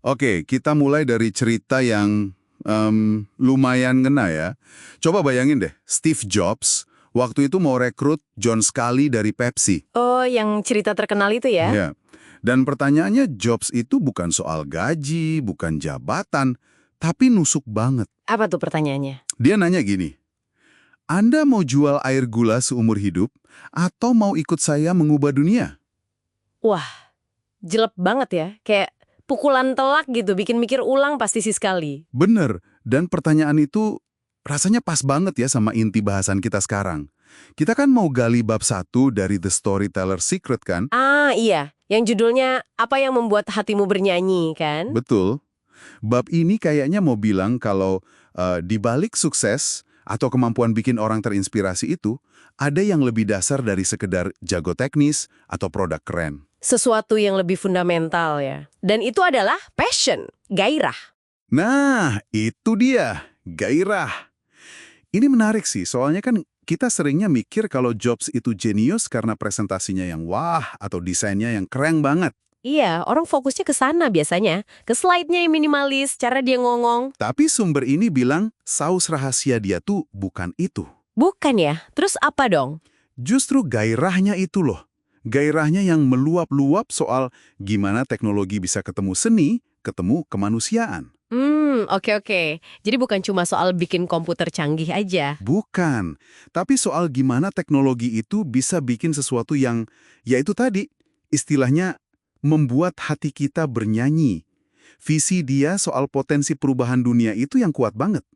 Oke, kita mulai dari cerita yang lumayan ngena ya. Coba bayangin deh, Steve Jobs waktu itu mau rekrut John Scully dari Pepsi. Oh, yang cerita terkenal itu ya? Ya. Dan pertanyaannya Jobs itu bukan soal gaji, bukan jabatan, tapi nusuk banget. Apa tuh pertanyaannya? Dia nanya gini, Anda mau jual air gula seumur hidup atau mau ikut saya mengubah dunia? Wah, jelek banget ya. Kayak pukulan telak gitu, bikin mikir ulang pasti sih sekali. Bener, dan pertanyaan itu rasanya pas banget ya sama inti bahasan kita sekarang. Kita kan mau gali bab 1 dari The Storyteller Secret kan? Ah, iya. Yang judulnya Apa yang Membuat Hatimu Bernyanyi, kan? Betul. Bab ini kayaknya mau bilang kalau di balik sukses atau kemampuan bikin orang terinspirasi itu, ada yang lebih dasar dari sekedar jago teknis atau produk keren. Sesuatu yang lebih fundamental ya. Dan itu adalah passion, gairah. Nah, itu dia, gairah. Ini menarik sih, soalnya kan kita seringnya mikir kalau Jobs itu jenius karena presentasinya yang wah atau desainnya yang keren banget. Iya, orang fokusnya ke sana biasanya. Ke slide-nya yang minimalis, cara dia ngomong. Tapi sumber ini bilang saus rahasia dia tuh bukan itu. Bukan ya? Terus apa dong? Justru gairahnya itu loh. Gairahnya yang meluap-luap soal gimana teknologi bisa ketemu seni, ketemu kemanusiaan. Oke. Jadi bukan cuma soal bikin komputer canggih aja. Bukan, tapi soal gimana teknologi itu bisa bikin sesuatu yang, ya itu tadi, istilahnya membuat hati kita bernyanyi. Visi dia soal potensi perubahan dunia itu yang kuat banget.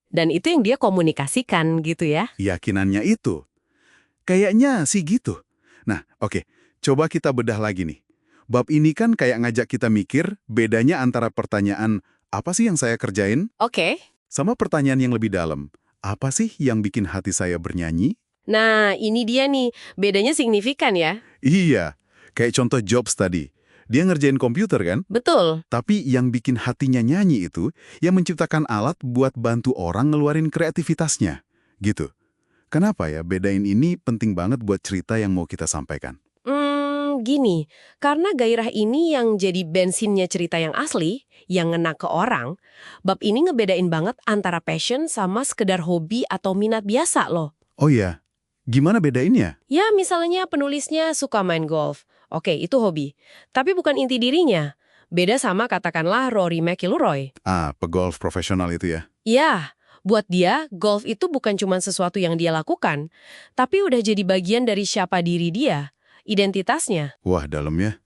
Dan itu yang dia komunikasikan gitu ya. Yakinannya itu. Kayaknya sih gitu. Nah, oke, coba kita bedah lagi nih. Bab ini kan kayak ngajak kita mikir bedanya antara pertanyaan, apa sih yang saya kerjain? Oke. Sama pertanyaan yang lebih dalam, apa sih yang bikin hati saya bernyanyi? Nah, ini dia nih. Bedanya signifikan ya. Iya, kayak contoh Jobs tadi. Dia ngerjain komputer kan? Betul. Tapi yang bikin hatinya nyanyi itu, yang menciptakan alat buat bantu orang ngeluarin kreativitasnya. Gitu. Kenapa ya bedain ini penting banget buat cerita yang mau kita sampaikan? Gini. Karena gairah ini yang jadi bensinnya cerita yang asli, yang ngena ke orang, bab ini ngebedain banget antara passion sama sekedar hobi atau minat biasa loh. Oh iya, gimana bedainnya? Ya, misalnya penulisnya suka main golf. Oke, itu hobi. Tapi bukan inti dirinya. Beda sama katakanlah Rory McIlroy. Ah, pegolf profesional itu ya? Ya, buat dia, golf itu bukan cuma sesuatu yang dia lakukan, tapi udah jadi bagian dari siapa diri dia, identitasnya. Wah, dalam ya.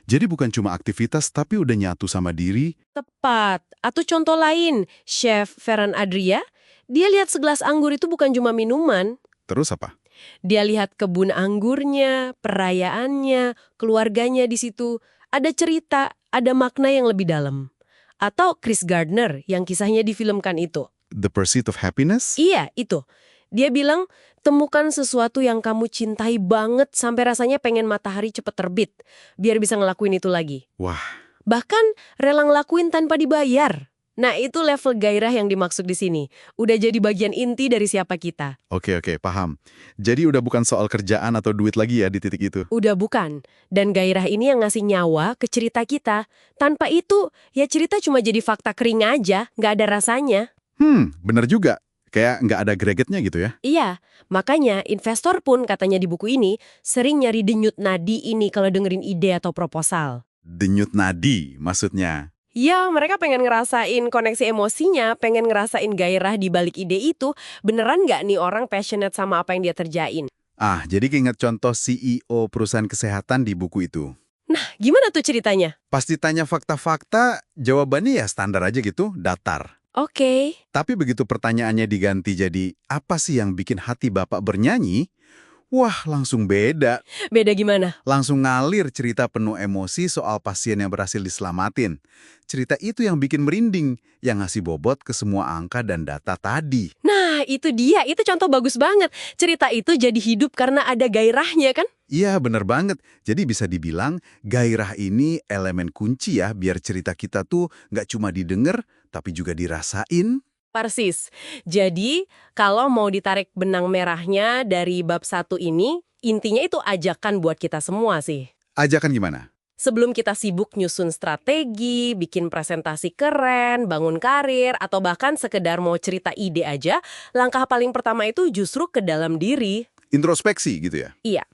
Jadi bukan cuma aktivitas, tapi udah nyatu sama diri. Tepat. Atau contoh lain, Chef Ferran Adria, dia lihat segelas anggur itu bukan cuma minuman. Terus apa? Dia lihat kebun anggurnya, perayaannya, keluarganya di situ. Ada cerita, ada makna yang lebih dalam. Atau Chris Gardner yang kisahnya difilmkan itu. The Pursuit of Happiness? Iya, itu. Dia bilang, temukan sesuatu yang kamu cintai banget sampai rasanya pengen matahari cepet terbit, biar bisa ngelakuin itu lagi. Wah, Bahkan rela ngelakuin tanpa dibayar. Nah, itu level gairah yang dimaksud di sini. Udah jadi bagian inti dari siapa kita. oke, paham. Jadi udah bukan soal kerjaan atau duit lagi ya di titik itu. Udah bukan. Dan gairah ini yang ngasih nyawa ke cerita kita. Tanpa itu, ya cerita cuma jadi fakta kering aja, nggak ada rasanya. Bener juga. Kayak nggak ada gregetnya gitu ya. Iya, makanya investor pun katanya di buku ini sering nyari denyut nadi ini kalau dengerin ide atau proposal. Denyut nadi maksudnya. Ya, mereka pengen ngerasain koneksi emosinya, pengen ngerasain gairah di balik ide itu, beneran nggak nih orang passionate sama apa yang dia kerjain? Ah, jadi keinget contoh CEO perusahaan kesehatan di buku itu. Nah, gimana tuh ceritanya? Pas ditanya fakta-fakta, jawabannya ya standar aja gitu, datar. Oke. Tapi begitu pertanyaannya diganti jadi, apa sih yang bikin hati Bapak bernyanyi? Wah, langsung beda. Beda gimana? Langsung ngalir cerita penuh emosi soal pasien yang berhasil diselamatin. Cerita itu yang bikin merinding, yang ngasih bobot ke semua angka dan data tadi. Nah, itu dia. Itu contoh bagus banget. Cerita itu jadi hidup karena ada gairahnya kan? Iya, bener banget. Jadi bisa dibilang, gairah ini elemen kunci ya, biar cerita kita tuh nggak cuma didengar, tapi juga dirasain. Persis. Jadi, kalau mau ditarik benang merahnya dari bab 1 ini, intinya itu ajakan buat kita semua sih. Ajakan gimana? Sebelum kita sibuk nyusun strategi, bikin presentasi keren, bangun karir, atau bahkan sekedar mau cerita ide aja, langkah paling pertama itu justru ke dalam diri. Introspeksi gitu ya? Iya,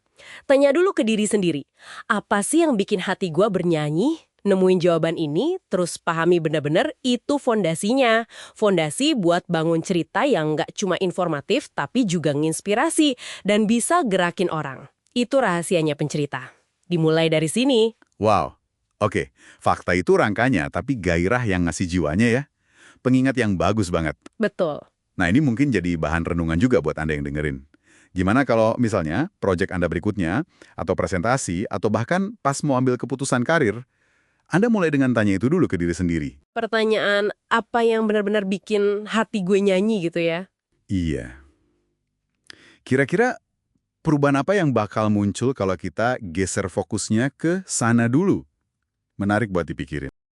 tanya dulu ke diri sendiri. Apa sih yang bikin hati gua bernyanyi? Nemuin jawaban ini, terus pahami benar-benar itu fondasinya. Fondasi buat bangun cerita yang nggak cuma informatif, tapi juga nginspirasi dan bisa gerakin orang. Itu rahasianya pencerita. Dimulai dari sini. Wow. Oke, fakta itu rangkanya, tapi gairah yang ngasih jiwanya ya. Pengingat yang bagus banget. Betul. Nah, ini mungkin jadi bahan renungan juga buat Anda yang dengerin. Gimana kalau misalnya proyek Anda berikutnya, atau presentasi, atau bahkan pas mau ambil keputusan karir, Anda mulai dengan tanya itu dulu ke diri sendiri. Pertanyaan apa yang benar-benar bikin hati gue nyanyi gitu ya? Iya. Kira-kira perubahan apa yang bakal muncul kalau kita geser fokusnya ke sana dulu? Menarik buat dipikirin.